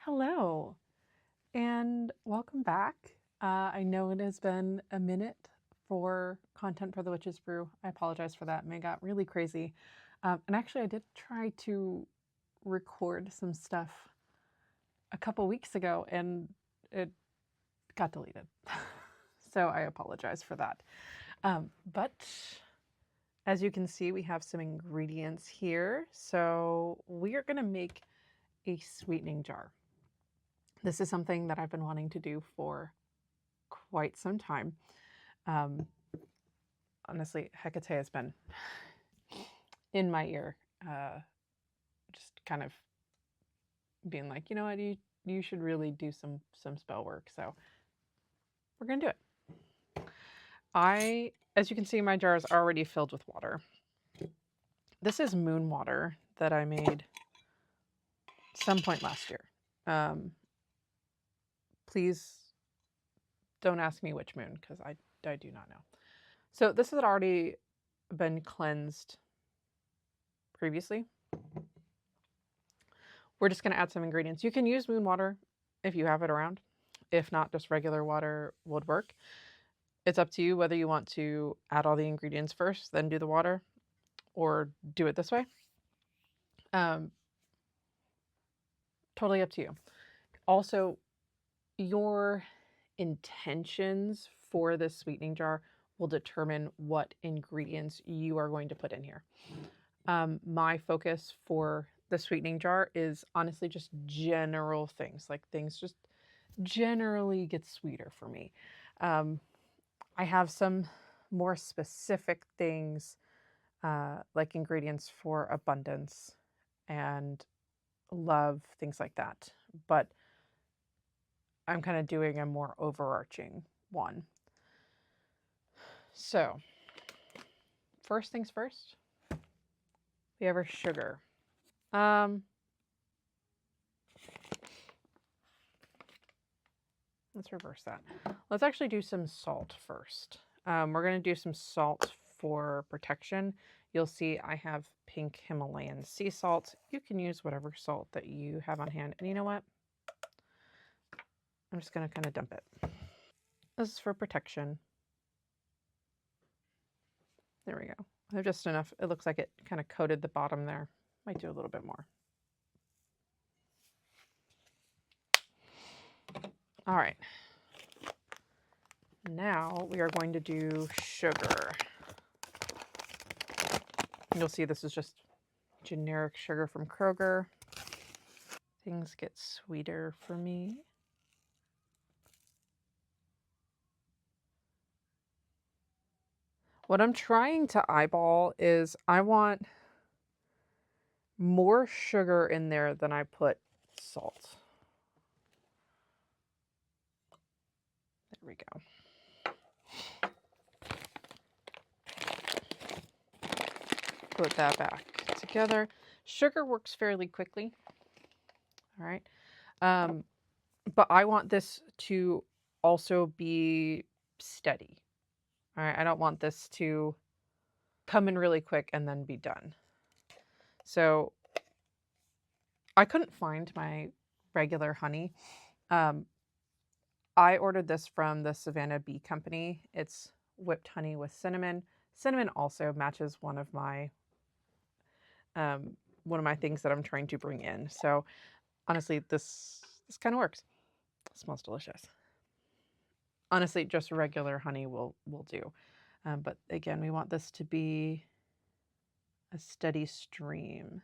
Hello, and welcome back. I know it has been a minute for content for the Witch's Brew. I apologize for that. It got really crazy. And actually, I did try to record some stuff a couple weeks ago, and it got deleted. So I apologize for that. But as you can see, we have some ingredients here. So we are going to make a sweetening jar. This is something that I've been wanting to do for quite some time. Um, Honestly, Hecate has been in my ear, just kind of being like, you know what, you should really do some spell work. So we're gonna do it. As you can see, my jar is already filled with water. This is moon water that I made some point last year. Please don't ask me which moon because I do not know. So this had already been cleansed previously. We're just going to add some ingredients. You can use moon water if you have it around. If not, just regular water would work. It's up to you whether you want to add all the ingredients first, then do the water, or do it this way. Totally up to you. Also, your intentions for this sweetening jar will determine what ingredients you are going to put in here. My focus for the sweetening jar is honestly just general things, like things just generally get sweeter for me. I have some more specific things, like ingredients for abundance and love, things like that. But I'm kind of doing a more overarching one. So, first things first, we have our sugar. Let's reverse that. Let's actually do some salt first. We're going to do some salt for protection. You'll see I have pink Himalayan sea salt. You can use whatever salt that you have on hand. And you know what? I'm just going to kind of dump it. This is for protection. There we go. I have just enough. It looks like it kind of coated the bottom there. Might do a little bit more. All right. Now we are going to do sugar. You'll see this is just generic sugar from Kroger. Things get sweeter for me. What I'm trying to eyeball is I want more sugar in there than I put salt. There we go. Put that back together. Sugar works fairly quickly. All right. But I want this to also be steady. All right. I don't want this to come in really quick and then be done. So I couldn't find my regular honey. I ordered this from the Savannah Bee Company. It's whipped honey with cinnamon. Cinnamon also matches one of my things that I'm trying to bring in. So honestly, this kind of works. It smells delicious. Honestly, just regular honey will do. But again, we want this to be a steady stream.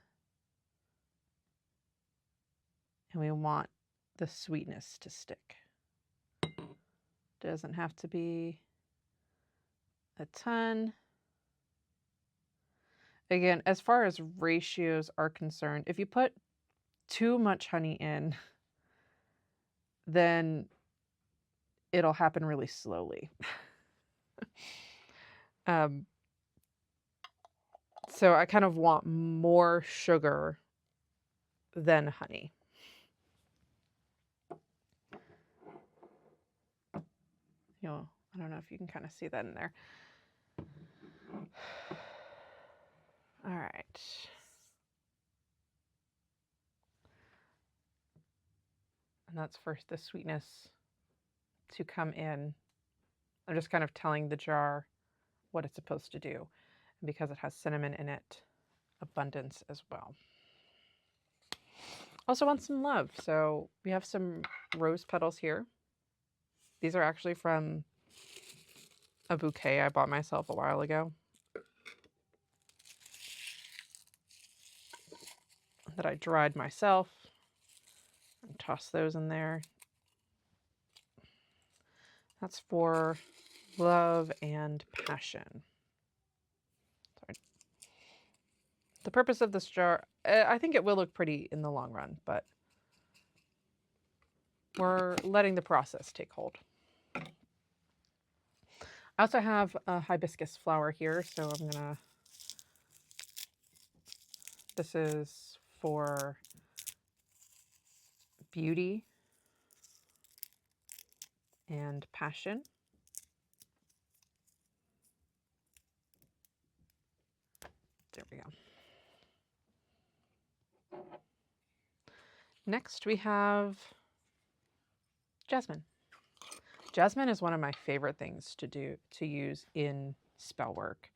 And we want the sweetness to stick. Doesn't have to be a ton. Again, as far as ratios are concerned, if you put too much honey in, then it'll happen really slowly. So I kind of want more sugar than honey. I don't know if you can kind of see that in there. All right. And that's for the sweetness to come in. I'm just kind of telling the jar what it's supposed to do. And because it has cinnamon in it, abundance as well. Also want some love. So we have some rose petals here. These are actually from a bouquet I bought myself a while ago that I dried myself and tossed those in there. That's for love and passion. Sorry. The purpose of this jar, I think it will look pretty in the long run, but we're letting the process take hold. I also have a hibiscus flower here, so I'm gonna, this is for beauty and passion. There we go. Next we have jasmine. Jasmine is one of my favorite things to use in spell work.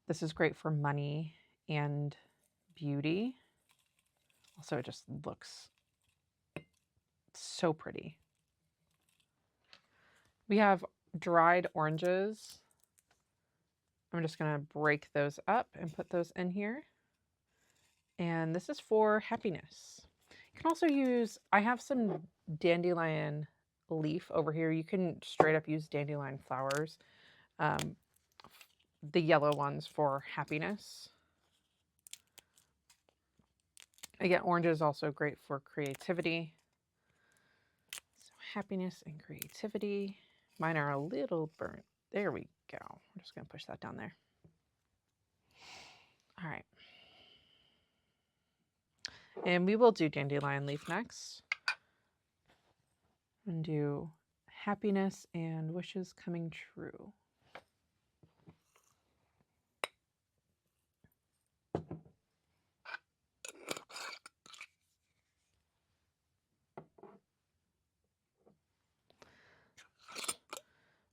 This is great for money and beauty. Also, it just looks so pretty. We have dried oranges. I'm just going to break those up and put those in here. And this is for happiness. You can also use, I have some dandelion leaf over here. You can straight up use dandelion flowers. The yellow ones for happiness. Again, orange is also great for creativity. So happiness and creativity. Mine are a little burnt. There we go. I'm just going to push that down there. All right. And we will do dandelion leaf next. And do happiness and wishes coming true.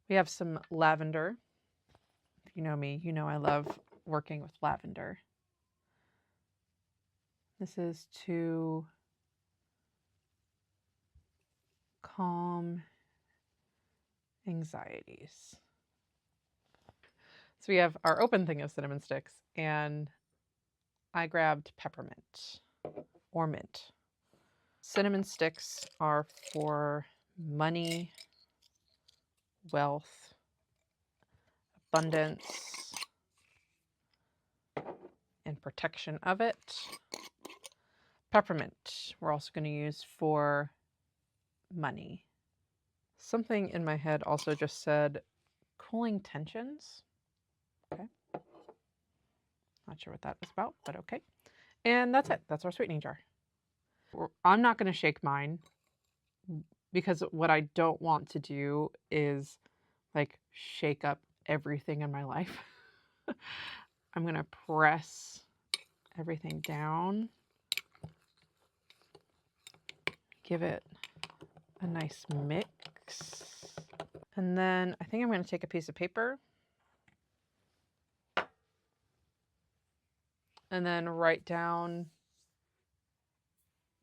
We have some lavender. If you know me, you know I love working with lavender. This is to calm anxieties. So we have our open thing of cinnamon sticks, and I grabbed peppermint or mint. Cinnamon sticks are for money, wealth, abundance, and protection of it. Peppermint we're also going to use for money. Something in my head also just said cooling tensions. Okay. Not sure what that is about, but okay. And that's it. That's our sweetening jar. I'm not going to shake mine because what I don't want to do is like shake up everything in my life. I'm going to press everything down. Give it a nice mix. And then I think I'm going to take a piece of paper and then write down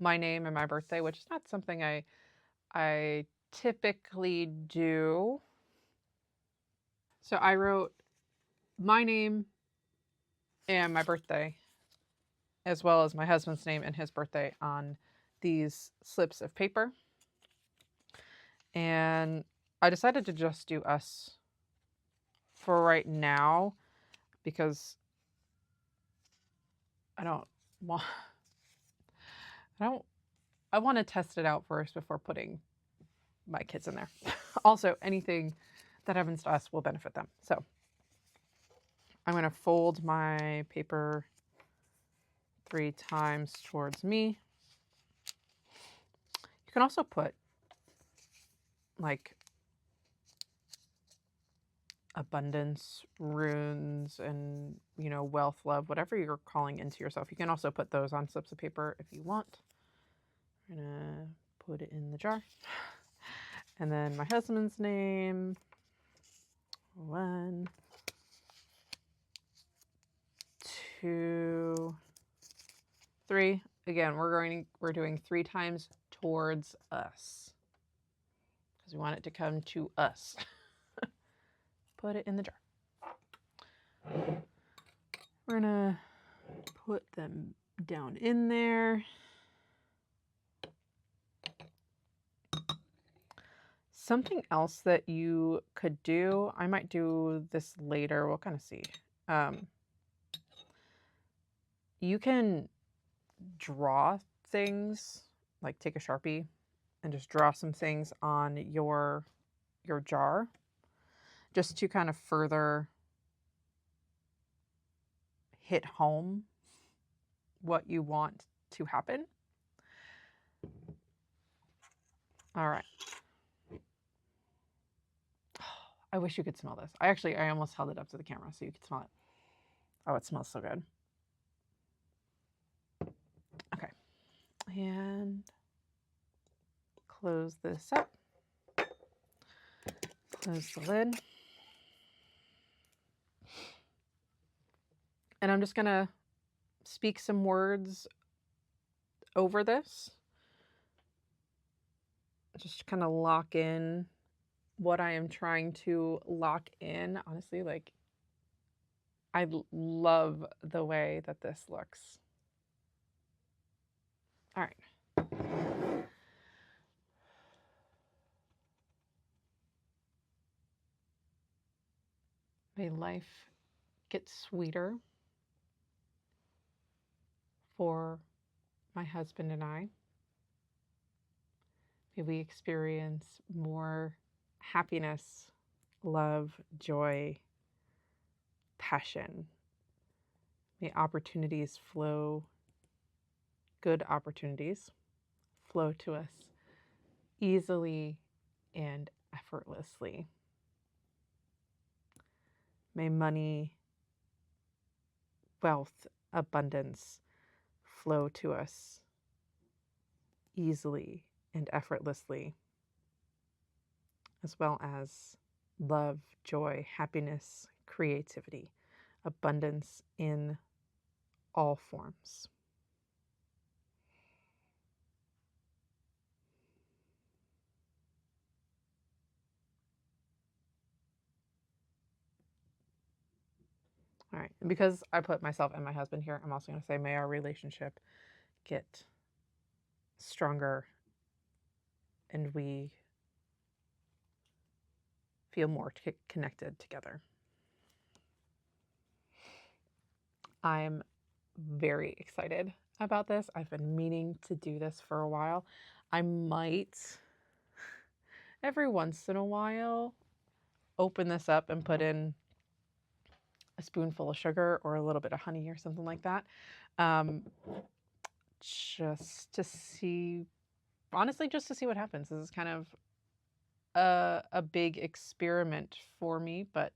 my name and my birthday, which is not something I typically do. So I wrote my name and my birthday, as well as my husband's name and his birthday on these slips of paper. And I decided to just do us for right now because I want to test it out first before putting my kids in there. Also, anything that happens to us will benefit them. So I'm going to fold my paper 3 times towards me. You can also put like abundance runes and, you know, wealth, love, whatever you're calling into yourself. You can also put those on slips of paper if you want. I'm gonna put it in the jar. And then my husband's name, 1, 2, 3. Again, we're doing 3 times towards us because we want it to come to us. Put it in the jar. We're gonna put them down in there. Something else that you could do, I might do this later, we'll kind of see. You can draw things, like take a Sharpie and just draw some things on your jar, just to kind of further hit home what you want to happen. All right. I wish you could smell this. I almost held it up to the camera so you could smell it. Oh, it smells so good. Okay. And close this up. Close the lid. And I'm just going to speak some words over this. Just kind of lock in what I am trying to lock in. Honestly, like, I love the way that this looks. All right. May life get sweeter for my husband and I. May we experience more happiness, love, joy, passion. May opportunities flow, good opportunities flow to us easily and effortlessly. May money, wealth, abundance flow to us easily and effortlessly, as well as love, joy, happiness, creativity, abundance in all forms. All right, and because I put myself and my husband here, I'm also going to say, may our relationship get stronger and we feel more connected together. I'm very excited about this. I've been meaning to do this for a while. I might, every once in a while, open this up and put in a spoonful of sugar or a little bit of honey or something like that. Just to see, honestly, just to see what happens. This is kind of a big experiment for me, but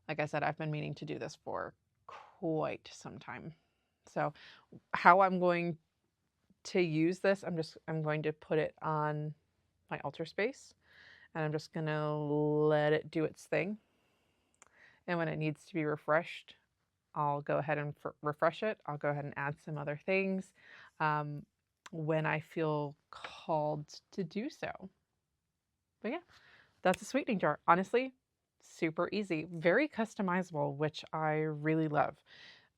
like I said, I've been meaning to do this for quite some time. So how I'm going to use this, I'm going to put it on my altar space, and I'm just going to let it do its thing. And when it needs to be refreshed, I'll go ahead and refresh it. I'll go ahead and add some other things when I feel called to do so. But yeah, that's a sweetening jar. Honestly, super easy, very customizable, which I really love.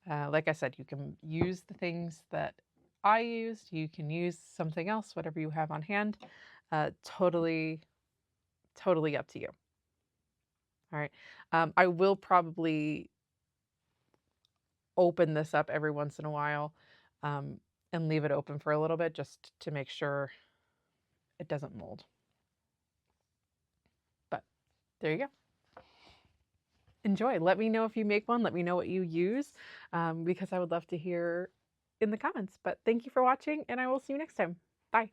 Like I said, you can use the things that I used. You can use something else, whatever you have on hand. Totally up to you. All right. I will probably open this up every once in a while and leave it open for a little bit just to make sure it doesn't mold. But there you go. Enjoy. Let me know if you make one. Let me know what you use because I would love to hear in the comments. But thank you for watching, and I will see you next time. Bye.